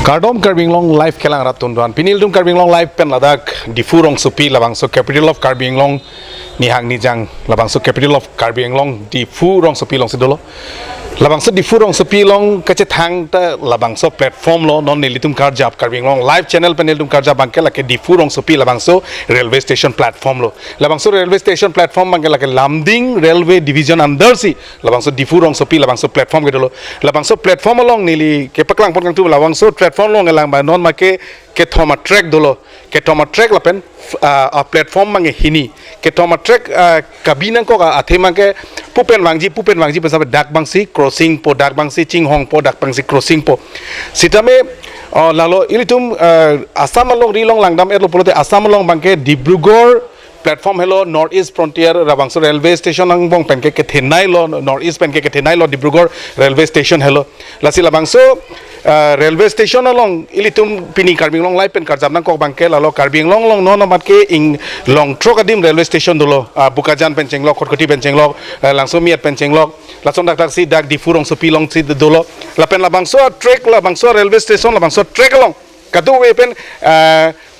Kardom Karbing Long life kelang ratun duan pinil dum Karbing Long life pen ladak Diphu Rong Supi labang so capital of Karbing Long nihang nijang labang so capital of Karbing Long Diphu Rong Supi Long sidolo labang so Diphu Rong Supi Long kache thang ta labang so platform lo non nilitum karjap Karbing Long live channel pen nilitum karjap bangke lake Diphu Rong Supi labang so railway station platform lo labang so railway station platform bangke lake Lamding railway division under si labang so Diphu Rong Supi labang so platform gitu lo labang so platform along nili ke paklang pon kang tu labang so platform long elang ba non make ke thoma track dolo ke thoma track lapen a platform mange hini ke thoma track kabina ko athema ke pupen wangji pesabe dak bangsi crossing po dak bangsi chinghong po dak bangsi crossing po sitame lalo ilitum asam long rilong langdam erlo polote asam long bangke Dibrugarh platform hello north east frontier rabangso railway station ang bong penke ke thenai lo north east penke ke thenai lo Dibrugarh railway station hello lasi labangso railway station along ilitum pini Karbing Long live pen karjam nang kok bangke lalo Karbing Long no namat ke ing long trok adim railway station dolo bukajan penceng lok khotkhoti penceng lok langsung miat penceng lok langsung dak si dak Diphu Rong Supi Long si dolo lapen labangso trek labangso railway station labangso trek along kadu we pen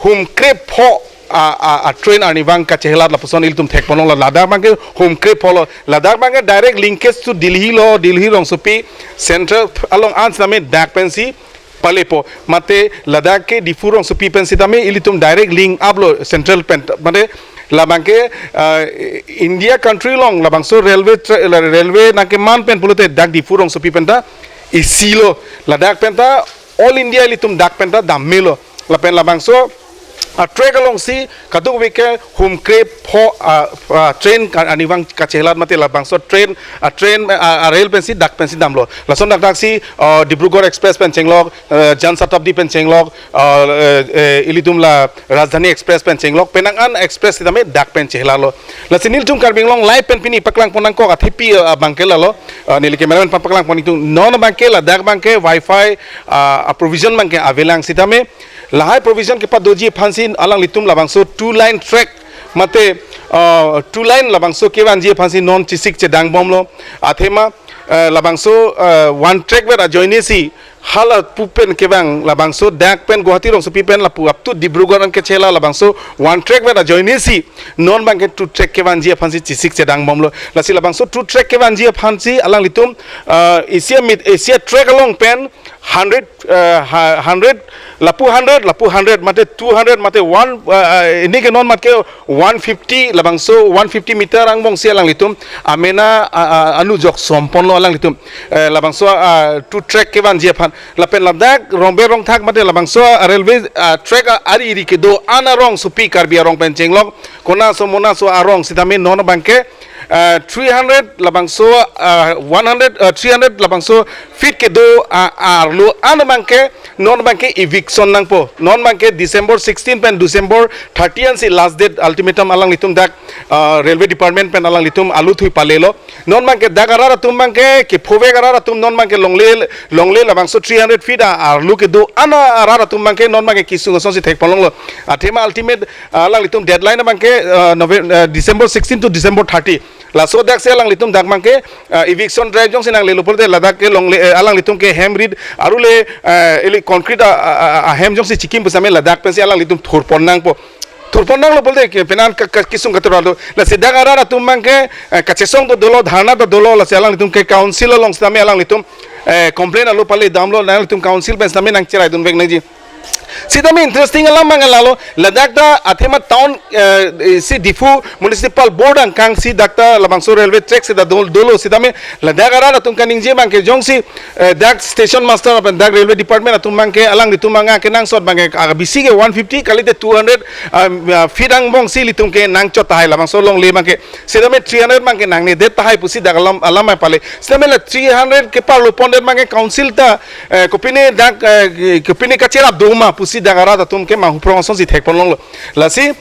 hum krep ho a train arnivang ka chehlat la puson iltum thek ponong la ladakh bangke home crep polo ladakh bangke direct linkage to Delhi Rong Supi central along ans name dak pensi palepo mate ladakh ke Diphu Rong Supi pensi tame ilitum direct link up lo central pen mate labangke India country long labangso railway nake man pen pulote dak Diphu Rong Supi penta isilo ladakh penta all India ilitum dak penta dammelo lapen labangso a track along si kadung wike hum crep ho train anivang kachelat mate labangso train rail pensi dak pensi damlo lason dak si Dibrugarh express penchenglok Jan Shatabdi penchenglok ilitum la Rajdhani express penchenglok penangan express sidame dak penchehlalo lasinil tum Karbing Long live pen pini paklang ponang ko athipi bangkela lo nili cameraman paklang ponitu non bangkela dak bangke wifi provision bangke avelang sidame lahai provision ke padoji phansin alang litum labangso two line track mate two line labangso ke banji phansin non chisik che dang bomlo athema labangso one track wera joinesi hala pupen kebang labangso dak pen Guwahati Rong Supi pen lapu up to Dibrugarh an ke chela labangso one track wera joinesi non bangke two track ke banji phansi chisik che dang bomlo lasi labangso two track ke banji phansi alang litum Asia track along pen 100 lapu 100 mate 200 mate 1 ini ke non mate 150 labangso 150 meter ang bong sialang litum amena anu jok sompon lo alang litum labangso two track ke ban jepan lapen ladak rombe rong thak mate labangso railway track ari iri ke do ana rong Supi Karbi arong penceng lok kona so mona so arong sitame non bangke 300 labangso 300 labangso fit ke do arlo an bangke non bangke eviction nang po non bangke December 16 pen December 30 si last date ultimatum alang litum dak railway department pen alang litum alu thui palelo non bangke dak arara tum bangke ke phove arara tum non bangke longle labangso 300 feet arlu ke do ana arara tum bangke non bangke kisung so si thek polong lo athema ultimate alang litum deadline bangke December 16 to December 30 laso dak se alang litum dak mangke eviction drive jong sinang lelo polte ladak ke longle alang litum ke hem read arule eli concrete hem jong si chikim pusame ladak pensi alang litum thurponnang po thurponnang lo polte ke penan kisung katorado la se dak arara tum mangke kachesong do dolo dharna do dolo la se alang litum ke council along same alang litum complain alo pale damlo nang litum council pen same nang chirai dun bek nangji sidame interesting alam mangalalo ladak da athema town si Diphu municipal board ang kang si dakta labangso railway track sida dolo sidame ladak ara tum kaning je bangke jongsi dak station master apan dak railway department atum bangke alang ditum manga ke nang sot bangke bisi ke 150 kali de 200 feet ang bong si litum ke nang chot hai labangso long le bangke sidame 300 bangke nang ne de tai pusi dak alam mai pale sidame la 300 ke par lo ponder bangke council ta kopine dak kopine kachera doma pusi dagara da tum ke mahu promotion si thek ponlong lasi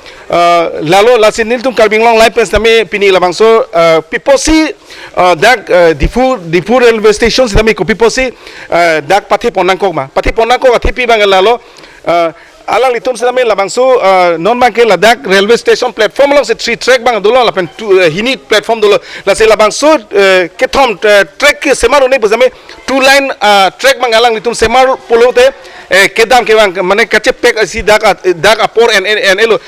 lalo lasi nil tum Karbing Long live pens tame pini labangso piposi dak Diphu railway station si tame ko piposi dak pathi ponang ko athipi bangal lalo alang litum sidame labangso non bangke ladak railway station platform long se 3 track bang dolo lapen hini platform dolo la se labangso kethom track ke semar one buzame 2 line track bang alang litum semar polote ke dam ke bang mane kache pek si dak apor en elo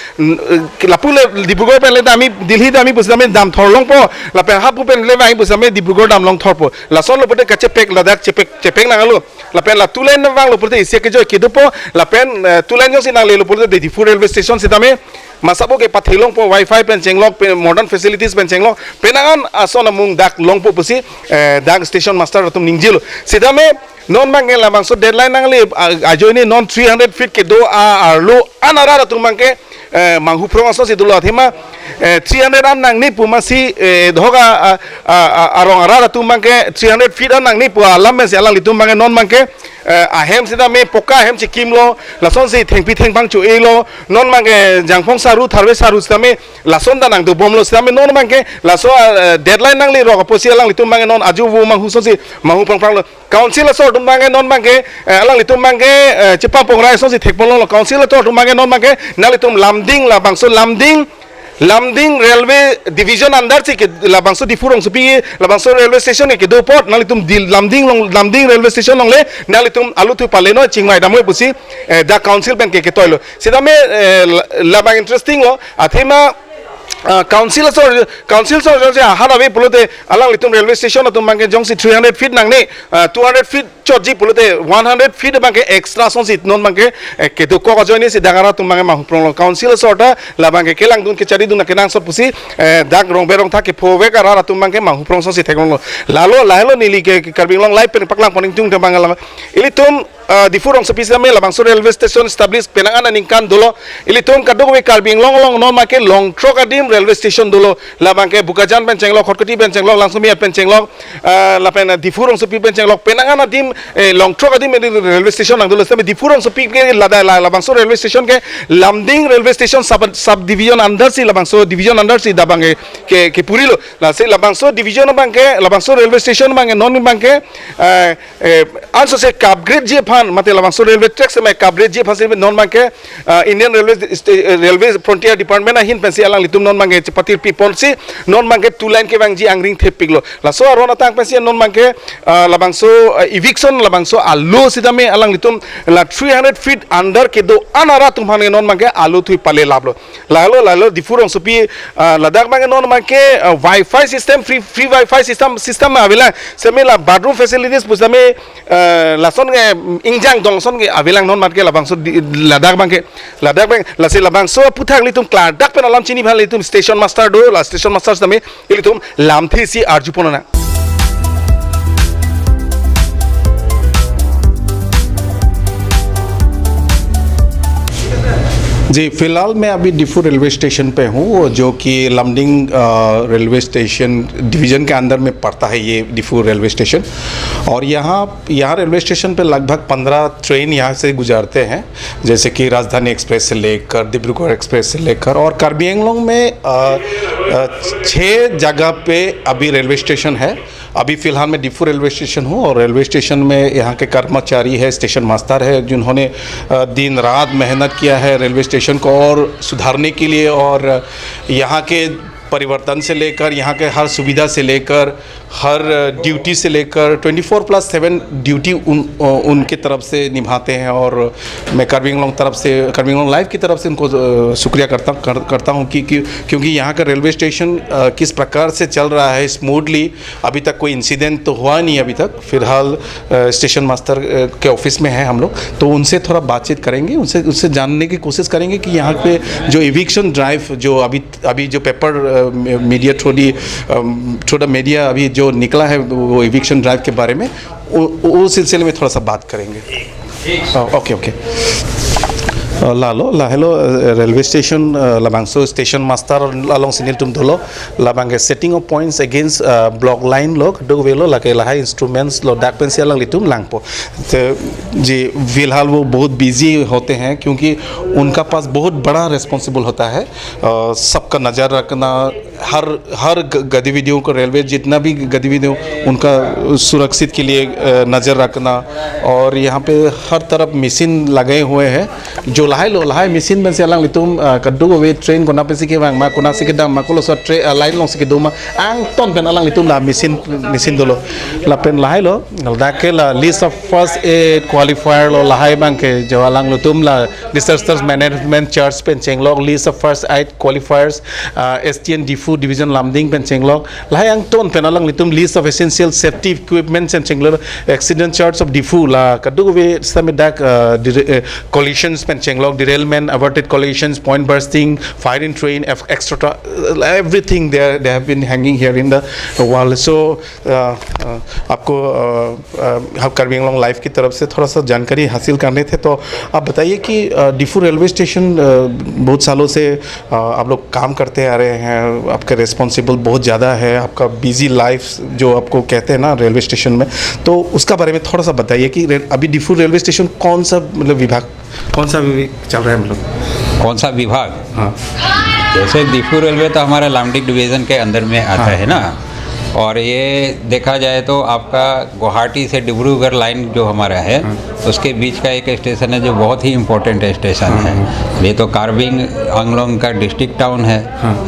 lapule Dibrugarh pen le dami Delhi dami pusame dam thorlong po la pen hapu pen le bang pusame Dibrugarh dam long thor po la son lo pote kache pek Ladakh chepek nangalo la pen la tulen na bang lo pote isia ke jo kedupo la pen tulen jo sinang le lo pote Diphu Railway Station sitame masabo ke pathelong po wifi pen chenglok modern facilities pen chenglok penangan asona mung dak long po pusi dak station master tum ningjilo sidame non mangke labang so deadline nangli ajoini non 300 feet ke do arlo anara tum mangke manghu promoso sidulo athima 300 an nangni pumasi dhoga arong arara tum mangke 300 feet an nangni pu alam me alang litum mangke non mangke ahem sida me poka ahem chikim lo lason se thengpi thengpang chu elo non mangke jangphong saru tharwe saru sida me lason da nang do bomlo sida me non mangke laso deadline nangli ro posi alang litum mangke non aju wo manghu so si manghu pang lo council so tum mangke non mangke alang litum mangke chepang pongrai so si thekpon lo council to tum mangke non mangke nalitum lamding la bangso lamding railway division under से के labangso Diphu Rongsupi labangso railway station के दो port नाली तुम lamding railway station नंगले नाली तुम आलू तु पाले नो चिंगमाई दामोय पुसी दा council pen के toilo सीधा में labang interesting lo athema council so je harawe pulote alang litum railway station tum mangke jongsi 300 feet nangne 200 feet choji pulote 100 feet mangke extra son sit non mangke ke do ko joini si dagara tum mangke mahu prong council so ta labangke kelang dun ke chari dun ke nang so pusi dak rong berong tha ke phowe ka ra tum mangke mahu prong so si thekong lalo lahelo nili ke karbing long live pen paklang poning tung te bangal ili tum Diphu Rongsupi same labangso railway station establish penangan ningkan dolo ili tum kadok we karbing long non make long truck adim railway station dolo labangke bukajan pencenglok khotkoti pencenglok langsung mi pencenglok la pen Diphu Rongsupi pencenglok penangan adim long truck adim railway station nang dolo same Diphu Rongsupi ke labangso railway station ke lamding railway station sub division under si labangso division under si dabange ke purilo la se labangso division bangke labangso railway station bangke non bangke also se upgrade je mate labangso railway tracks me coverage je phase non mangke Indian railway frontier department hin pensi alang litum non mangke patir people si non mangke two line ke bang ji angring thepiglo la so arona tang pensi non mangke labangso eviction labangso alu sidame alang litum la 300 feet under ke do anara tumhane non mangke alu thui pale lablo lalo Diphu Rongsupi Ladakh mangke non mangke wifi system free wifi system avela semela bathroom facilities pusame lason ingjang dongson ke avelang non matke labangso Ladakh bang la se labangso puthak litum klar dak pen alam chini bhal litum station master do la station master tame litum lamthi si arjupona जी फिलहाल मैं अभी Diphu railway station पे हूँ जो कि Lumding railway station division के अंदर में पड़ता है ये डिफू रेलवे स्टेशन और यहाँ रेलवे स्टेशन पे लगभग 15 ट्रेन यहाँ से गुजरते हैं जैसे कि राजधानी एक्सप्रेस से लेकर डिब्रूगढ़ एक्सप्रेस से लेकर और कार्बी एंगलोंग में 6 जगह पे अभी रेलवे स्टेशन है। अभी फ़िलहाल मैं डिफू रेलवे स्टेशन हूँ और रेलवे स्टेशन में यहाँ के कर्मचारी है स्टेशन मास्टर है जिन्होंने दिन रात मेहनत किया है रेलवे स्टेशन को और सुधारने के लिए और यहाँ के परिवर्तन से लेकर यहाँ के हर सुविधा से लेकर हर ड्यूटी से लेकर 24/7 ड्यूटी उनके तरफ से निभाते हैं और मैं कार्बी एंगलोंग लाइव की तरफ से उनको शुक्रिया करता हूँ क्योंकि यहाँ का रेलवे स्टेशन किस प्रकार से चल रहा है स्मूथली। अभी तक कोई इंसिडेंट तो हुआ नहीं अभी तक। फिलहाल स्टेशन मास्टर के ऑफिस में हैं हम लोग तो उनसे थोड़ा बातचीत करेंगे, उनसे जानने की कोशिश करेंगे कि यहाँ पे जो इविक्शन ड्राइव जो अभी जो पेपर मीडिया थोड़ा मीडिया अभी जो निकला है वो इविक्शन ड्राइव के बारे में उस सिलसिले में थोड़ा सा बात करेंगे। ओके लाहेलो रेलवे स्टेशन लाबांगसो स्टेशन मास्टर अलोंग सिनिल तुम धोलो लाबांगे setting of points against block line लोग डोवेलो लाके लाहाई इंस्ट्रूमेंट्स लो डाक पेंसिल लंग लितुम लांगपो जी फिलहाल वो बहुत बिजी होते हैं क्योंकि उनका पास बहुत बड़ा रिस्पॉन्सिबल होता है सबका नज़र रखना हर गतिविधियों को रेलवे जितना भी गतिविधियों उनका सुरक्षित के लिए नज़र रखना और यहाँ पे हर तरफ मशीन लगे हुए हैं जो lahai mesin ben sialang litum kadu we train kona pe sikhe bang ma kona sikhe dam ma kolo so line long sikhe doma ang ton ben alang litum la mesin dolo la pen lahai lo da ke la list of first aid qualifier lo lahai bang ke jo alang litum la disaster management charge pen chenglok list of first aid qualifiers STN Diphu division lamding pen chenglok lahai ang ton pen alang litum list of essential safety equipment pen chenglok accident charge of Diphu la kadu we samidak collisions pen chenglok derailment averted collisions point bursting fire in train extra everything they have been hanging here in the wall so आपको हम Karbi Anglong life की तरफ से थोड़ा सा जानकारी हासिल करने थे तो आप बताइए कि डिफू रेलवे स्टेशन बहुत सालों से आप लोग काम करते आ रहे हैं आपका रिस्पॉन्सिबल बहुत ज़्यादा है आपका बिजी लाइफ जो आपको कहते हैं ना रेलवे स्टेशन में तो उसका बारे में थोड़ा सा बताइए कि अभी डिफू रेलवे स्टेशन कौन सा मतलब विभाग कौन सा चल रहा है मतलब कौन सा विभाग हाँ जैसे डिफू रेलवे तो हमारा लामडिंग डिवीज़न के अंदर में आता है ना और ये देखा जाए तो आपका गुवाहाटी से डिब्रूगढ़ लाइन जो हमारा है उसके बीच का एक स्टेशन है जो बहुत ही इम्पोर्टेंट स्टेशन है ये तो कार्बी एंगलोंग का डिस्ट्रिक्ट टाउन है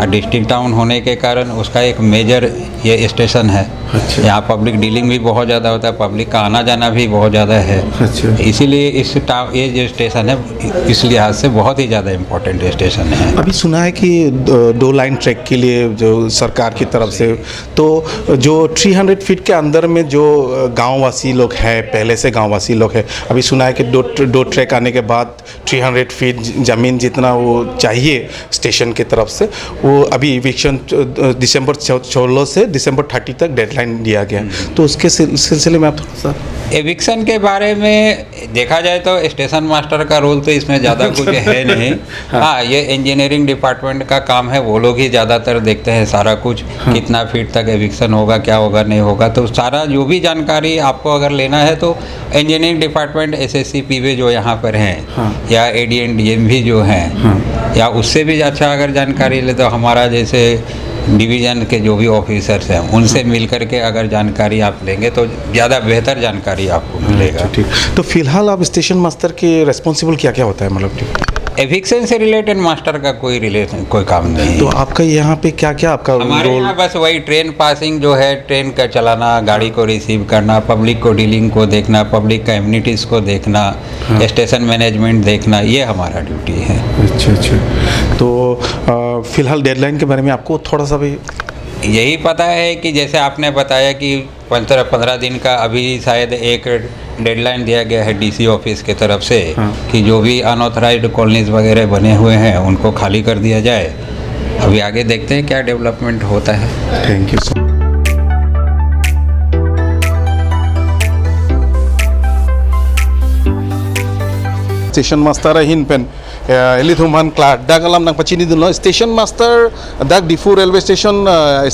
और डिस्ट्रिक्ट टाउन होने के कारण उसका एक मेजर ये स्टेशन है अच्छा। यहाँ पब्लिक डीलिंग भी बहुत ज़्यादा होता है पब्लिक का आना जाना भी बहुत ज़्यादा है अच्छा। इसीलिए इस ये जो स्टेशन है इस लिहाज से बहुत ही ज़्यादा इम्पोर्टेंट स्टेशन है। अभी सुना है कि 2 लाइन ट्रैक के लिए जो सरकार की तरफ से तो जो 300 फीट के अंदर में जो गांववासी लोग हैं पहले से गांववासी लोग हैं अभी सुना है कि दो ट्रैक आने के बाद 300 फीट ज़मीन जितना वो चाहिए स्टेशन की तरफ से वो अभी इविक्शन दिसंबर 16 से दिसंबर 30 तक डेडलाइन दिया गया तो उसके सिलसिले में आप थोड़ा सा एविक्शन के बारे में देखा जाए तो स्टेशन मास्टर का रोल तो इसमें ज़्यादा कुछ है नहीं हाँ ये इंजीनियरिंग डिपार्टमेंट का काम है वो लोग ही ज़्यादातर देखते हैं सारा कुछ कितना फीट तक एविक्शन होगा क्या होगा नहीं होगा तो सारा जो भी जानकारी आपको अगर लेना है तो इंजीनियरिंग डिपार्टमेंट SSC PV जो यहाँ पर हैं या AD&M DM भी जो हैं या उससे भी अच्छा अगर जानकारी ले तो हमारा जैसे डिवीज़न के जो भी ऑफिसर्स हैं उनसे मिल करके अगर जानकारी आप लेंगे तो ज़्यादा बेहतर जानकारी आपको मिलेगा। ठीक तो फिलहाल आप स्टेशन मास्टर के रिस्पॉन्सिबल क्या क्या होता है मतलब एविक्शन से रिलेटेड मास्टर का कोई काम नहीं तो आपका यहाँ पे क्या क्या आपका हमारे रोल यहाँ बस वही ट्रेन पासिंग जो है ट्रेन का चलाना गाड़ी को रिसीव करना पब्लिक को डीलिंग को देखना पब्लिक का एम्यूनिटीज़ को देखना स्टेशन मैनेजमेंट देखना ये हमारा ड्यूटी है। अच्छा तो फिलहाल डेडलाइन के बारे में आपको थोड़ा सा भी यही पता है कि जैसे आपने बताया कि 15 दिन का अभी शायद एक डेडलाइन दिया गया है DC ऑफिस के तरफ से कि जो भी अनऑथराइज्ड कॉलोनीज वगैरह बने हुए हैं उनको खाली कर दिया जाए। अभी आगे देखते हैं क्या डेवलपमेंट होता है। Thank you sir. Station master हिन पेन एलिथुमान क्लार्क दा गलाम नang pachini dunlo station master dak Diphu railway station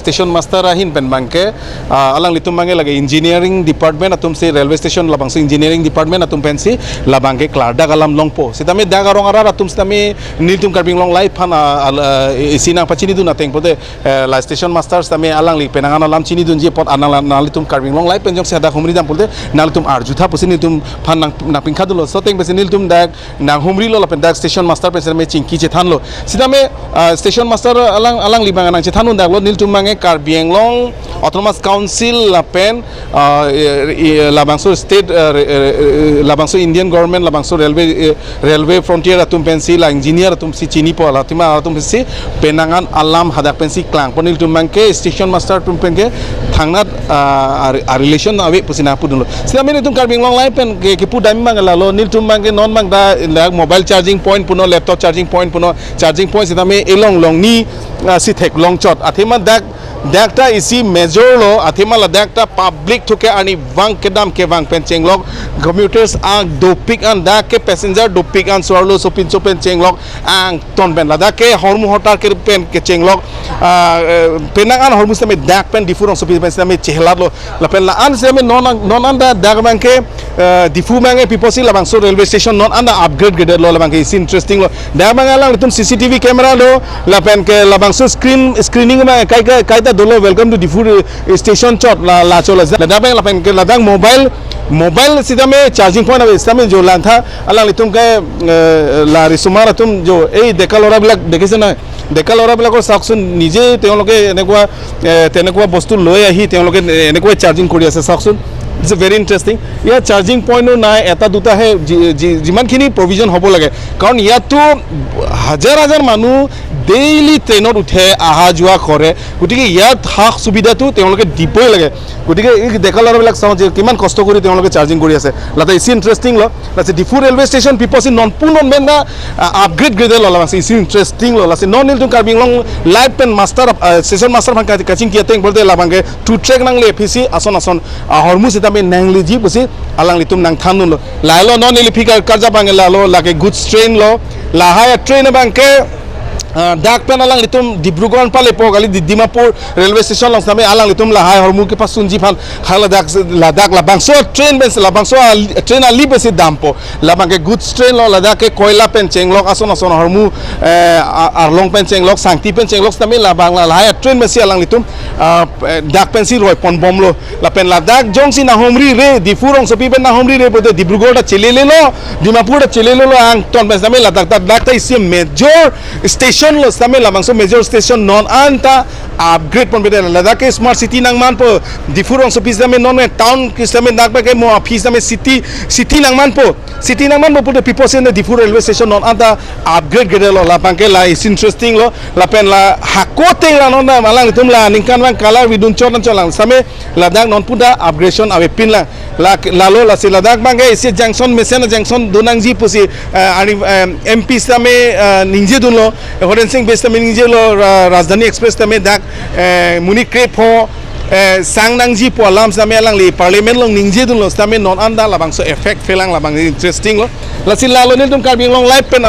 station master hin pen bangke alang litum bange lage engineering department atum se railway station labang se engineering department atum pensi labangke clerk dak alam longpo sitame dak arong ara atum sitame niltum karbing long lai phan isi nang pachini dun ateng pode la station master sitame alang li penangan alam chini dun je pot anang nalitum karbing long lai penjong se dak humri dam pode nalitum arjutha pusini tum phan nang pingkha dulo so teng besi niltum dak nang humri lo lapen dak station master पेंसर में चिंकी चेथान लो सीधा में station master अलग अलग लिबांग नang चेथान उन दागलो नील तुमांगे कार्बी एंगलोंग ऑटोनोमस काउंसिल लापेन लाबांगसो स्टेट लाबांगसो इंडियन गवर्नमेंट लाबांगसो रेलवे फ्रंटियर अतुम पेंसी ला इंजीनियर अतुम सी चीनी पोला तुमा अतुम सी पेनांगान अलाम हदाक पेंसी क्लांग पनील तुमांगे स्टेशन मास्टर तुम पेंगे थांगना रिलेशन अवे पुसिना पुदुलो सीधा में तुम कार्बी एंगलोंग लाई पेन के पु दामी मांगला लो नील तुमांगे नॉन मांग दा मोबाइल चार्जिंग पॉइंट पुनो लैपटॉप चार्जिंग पॉइंट पुनो चार्जिंग पॉइंट सीधा में एलोंग लोंग नी सिथेक लोंग चोट अथेमा dakta isi major lo athima la dakta public thuke ani wang kedam ke wang pencheng lok commuters ang dopik an da ke passenger dopik an swarlo sopin sopen chenglok ang ton ben la da ke hormu hotar ke pen ke chenglok penang an hormu same dak pen difurong sopin pen same chehla lo la pen la an same non an da dak bang ke difu mange piposi la bang so railway station non an da upgrade graded lo la bang ke is interesting lo da bang alang tum CCTV camera lo la pen ke la bang so screening ma kai dolo welcome to Diphu station chot la chola la da bang la pen ke la dang mobile mobile सीधा में charging point अब इसमें जो लान था अल्लाह तुम के लारी सुमार तुम जो ए डेका लरा बिलाक देखिছে না ডেকা ল'ৰাবিলাকৰ চাওকচোন নিজেই তেওঁলোকে তেনেকুৱা বস্তু লৈ আহি তেওঁলোকে এনেকৈ চাৰ্জিং কৰি আছে চাওকচোন ইটস এ ভেৰি ইণ্টাৰেষ্টিং ইয়াত চাৰ্জিং পইণ্টো নাই এটা দুটাহে যিমানখিনি প্ৰভিজন হ'ব লাগে কাৰণ ইয়াতো হাজাৰ হাজাৰ মানুহ ডেইলি ট্ৰেইনত উঠে অহা যোৱা কৰে গতিকে ইয়াত সা সুবিধাটো তেওঁলোকে দিবই লাগে গতিকে এই ডেকা ল'ৰাবিলাক চাওঁ যে কিমান কষ্ট কৰি তেওঁলোকে চাৰ্জিং কৰি আছে লাতে ইস ইণ্টাৰেষ্টিং ল লাতে ডিফু ৰেলৱে ষ্টেচন পিপল নন পুন মেনা আপগ্রেড গ্রেডে ললা ইস ইণ্টাৰেষ্টিং ল লাতে নন নিলতুম কাৰ্বি লং লাইভ পেন মাষ্টাৰ ষ্টেচন মাষ্টাৰ ভাং কাচিং কিয়াতেং বলতে লাবাংগে টু ট্ৰেক নাংলে এফিসি আসন আসন হরমু সিতামে নাংলি জি বসি আলাংলি তুম নাং থানুন ল লাইলো নন নিলি ফিকার কাজা বাংগে লালো লাগে গুডস ট্রেন ল লাহায়া ট্রেন বাংকে डाक पेन अलांग लितुम डिब्रुगढ़ पाले पोगाली डिमापुर रेलवे स्टेशन लंग सामे अलांग लितुम लाहाय हरमु के पास सुनजी फान खाला लदाख लाबांगसो ट्रेन बेस लाबांगसो ट्रेन आली बेसी दाम पो लाबांग के गुड्स ट्रेन ल लदाख के कोयला पेन चेंगलक आसन आसन हरमु आरलोंग पेन चेंगलक सांगती पेन चेंगलक सामे लाबांग लाहाय ट्रेन बेसी अलांग लितुम डाक पेन सी रोय पन बमलो लापेन लदाख जोंसी नाहमरी रे डिफु रंग सपी पेन नाहमरी रे बोते डिब्रुगढ़ चलेले लो डिमापुर चलेले लो आंग टन बेस सामे लदाख ता इसे major station lo same la bangso major station non anta upgrade pon bede ladakh ke smart city nang man po difu rong so pis dame non town ke same nak ba ke mo office dame city nang man po people sen difu railway station non anta upgrade gede lo la pangke la is interesting lo la pen la hakote la non na malang tum la ningkan bang color vidun chon cholang same ladakh non puda upgradation ave pin la lo la se ladakh bang ke ise junction mesen junction donang ji pusi ani mp same ninje dun lo Haren Singh best में निजे लो राजधानी express तमें दाक मुनि crepe हो सांगनांग जी पोलाम सामे along ले parliament लो निजे दुन लो सामे non आंदा लाबांग सो इफेक्ट फेलांग लाबांग इंटरेस्टिंग लो लासिन लालो निल तुम कार्बिंग लोंग लाइफ पेन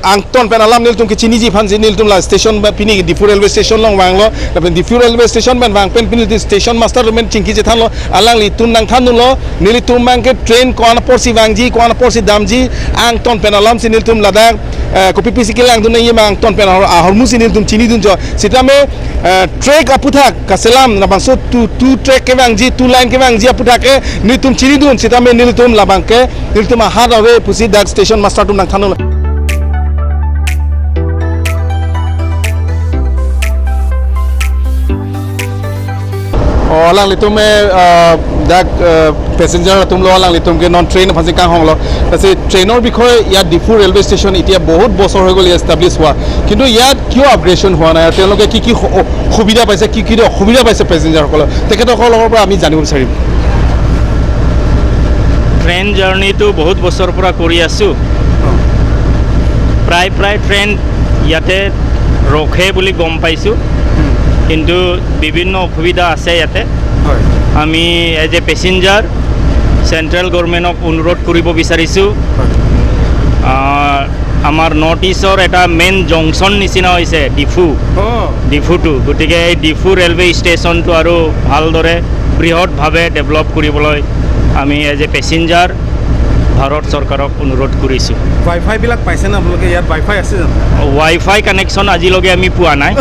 आंगटन पेन अलाम निल तुम के चिनी जी फान निल तुम ला स्टेशन बा पिनी डिफु रेलवे स्टेशन लोंग वांग लो लापेन डिफु रेलवे स्टेशन बन वांग पेन पिनी स्टेशन मास्टर में चिंकी जे थान लो अलांग li तुम नांग थान लो निल तुम मांग के ट्रेन कोन पोरसी वांग जी कोन पोरसी दाम जी आंगटन पेन अलाम सिनिल तुम Ladakh kopi pisikil ang dunay mang ton pen hormusin dum chini dun jo sita me trek aputhak kaselam na bangso tu trek ke bang ji tu line ke bang ji aputhak ke ni tum chini dun sita me nil tum labang ke nil tum ha dawe pusi dak station master tum nang thanu अलांग लितुम में दाक passenger तुम लो अलांग लितुम के नॉन ट्रेन फांसी कांग होंगलो तसे ट्रेनर विषय या डिफु रेलवे स्टेशन इतिया बहुत बছৰ হৈ গল এস্টাব্লিশ হোৱা কিন্তু ইয়াত কিয় আপগ্ৰেডেশন হোৱা নাই তেওঁলোকে কি সুবিধা পাইছে কি অসুবিধা পাইছে প্যাসেঞ্জাৰসকল তেখেতসকলৰ পৰা আমি জানিব বিচাৰিম ট্ৰেইন জাৰ্নিটো বহুত বছৰৰ পৰা কৰি আছো প্ৰায় ট্ৰেইন ইয়াতে ৰখে বুলি গম পাইছো কিন্তু বিভিন্ন অসুবিধা আছে ইয়াতে আমি এজ এ পেসেঞ্জাৰ সেন্ট্ৰেল গভৰ্ণমেণ্টক অনুৰোধ কৰিব বিচাৰিছোঁ আমাৰ নৰ্থ ইষ্টৰ এটা মেইন জংচন নিচিনা হৈছে ডিফুটো গতিকে এই ডিফু ৰেলৱে ষ্টেচনটো আৰু ভালদৰে বৃহৎভাৱে ডেভেলপ কৰিবলৈ আমি এজ এ পেসেঞ্জাৰ ভাৰত চৰকাৰক অনুৰোধ কৰিছোঁ ৱাইফাই বিলাক পাইছে না আপোনালোকে ইয়াত ৱাইফাই আছে জানো ৱাইফাই কানেকশ্যন আজিলৈকে আমি পোৱা নাই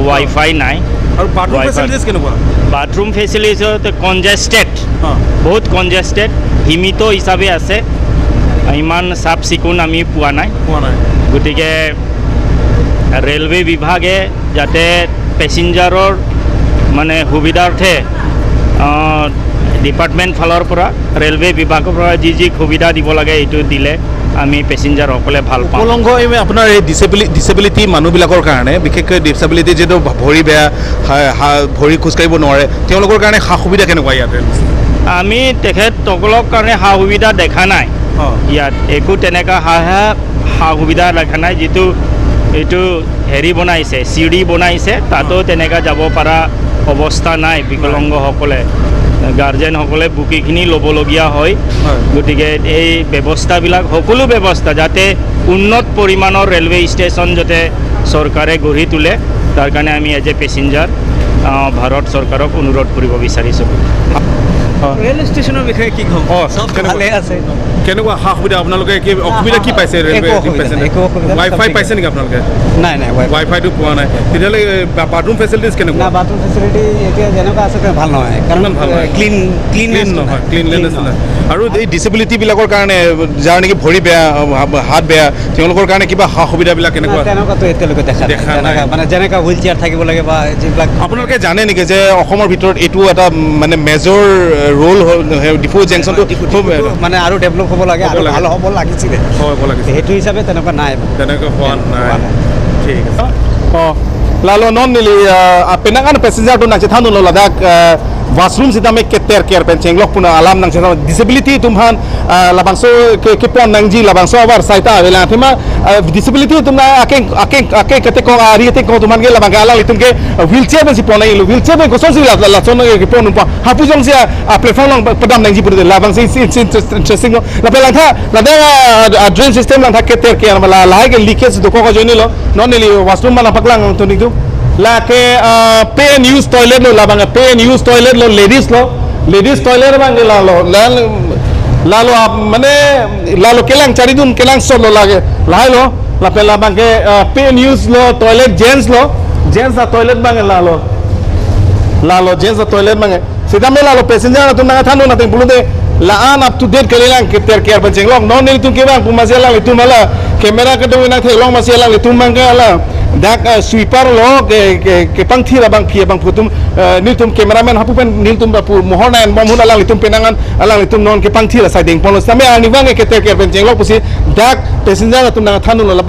ৱাইফাই নাই আৰু বাথৰুম ফেচিলিটিজ কেনেকুৱা বাথৰুম ফেচিলিটিজ কনজেষ্টেড বহুত কনজেষ্টেড সীমিত হিচাপে আছে ইমান চাফ চিকুণ আমি পোৱা নাই গতিকে ৰেলৱে বিভাগে যাতে পেচেঞ্জাৰৰ মানে সুবিধাৰ্থে ডিপাৰ্টমেণ্ট ফালৰ পৰা ৰেলৱে বিভাগৰ পৰা যি সুবিধা দিব লাগে এইটো দিলে আমি পেসেঞ্জাৰসকলে ভাল পাওঁ উপলংঘ আপোনাৰ এই ডিসেবিলিটি মানুহবিলাকৰ কাৰণে বিশেষকৈ ডিসেবিলিটি যেটো ভৰি বেয়া ভৰি খোজকাঢ়িব নোৱাৰে তেওঁলোকৰ কাৰণে সা সুবিধা কেনেকুৱা ইয়াতে আমি তেখেতসকলৰ কাৰণে সা সুবিধা দেখা নাই ইয়াত একো তেনেকা সা সুবিধা দেখা নাই যেটো এইটো হেৰি বনাইছে চিৰি বনাইছে তাতো তেনেকা যাব পৰা অৱস্থা নাই বিকলাংগসকলে গাৰ্জেনসকলে বুকিংখিনি ল'বলগীয়া হয় গতিকে এই ব্যৱস্থাবিলাক সকলো ব্যৱস্থা যাতে উন্নত পৰিমাণৰ ৰেলৱে ষ্টেচন যাতে চৰকাৰে গঢ়ি তোলে তাৰ কাৰণে আমি এজ এ পেসেঞ্জাৰ ভাৰত চৰকাৰক অনুৰোধ কৰিব বিচাৰিছোঁ ৰেল ষ্টেচনৰ বিষয়ে কি ক'ম চব ভালে আছে কেনেকুৱা সা সুবিধা আপোনালোকে কি অসুবিধা কি পাইছে ৰেলৱে ৱাইফাই পাইছে নেকি আপোনালোকে নাই নাই ৱাইফাইটো পোৱা নাই তেতিয়াহ'লে বাথৰুম ফেচিলিটিজ কেনেকুৱা বাথৰুম ফেচিলিটি এতিয়া যেনেকুৱা আছে ভাল নহয় কাৰণ ভাল নহয় ক্লিন নহয় ক্লিনলেনেছ নহয় আৰু এই ডিচেবিলিটিবিলাকৰ কাৰণে যাৰ নেকি ভৰি বেয়া হাত বেয়া তেওঁলোকৰ কাৰণে কিবা সা সুবিধাবিলাক কেনেকুৱা তেনেকুৱাতো এতিয়ালৈকে দেখা নাই মানে যেনেকুৱা হুইল চেয়াৰ থাকিব লাগে বা যিবিলাক আপোনালোকে জানে নেকি যে অসমৰ ভিতৰত এইটো এটা মানে মেজৰ ৰোল ডিফু জংচনটো খুব মানে আৰু ডেভেলপ হ'ব লাগে আৰু ভাল হ'ব লাগিছিলে সেইটো হিচাপে তেনেকুৱা নাই তেনেকুৱা হোৱা নাই ঠিক আছে অঁ lalu non nili penangan passenger tu nak cerita nu ladak washroom sita me keter care penceng lok puna alam nang cerita disability tumhan labang so ke pon nang ji labang so abar saita avela thema disability tumna ake kate ko ari te ko tuman ge labang alang litum ke wheelchair ben si pon nai wheelchair ben ko so si la so ke pon umpa hapu jong sia platform long padam nang ji pur labang si interesting la pelang tha la drain system lang tha keter care mala lai ke leakage do ko joni lo non nili washroom mana paklang tu ni tu la ke pay and use toilet lo labang pay and use toilet lo ladies toilet bang lalu mane lalu kelang cari dun kelang solo lage lai lo la pela bang ke pay and use lo toilet gents la toilet bang lalu gents la toilet bang sida me lalu passenger tu na thanu na ting bulu de laan up to date kalilang keter care penceng long non ni tu ke bang pumasela itu malah kamera ke dong na the long masela itu mangga ala dak sweeper lo ke pangthi la bang phia bang putum niltum cameraman hapu pen niltum pu mohon an bom hun alang litum penangan alang litum non ke pangthi la sai ding pon same ani bang ke ter care penceng lo pusi dak passenger tu na thanu la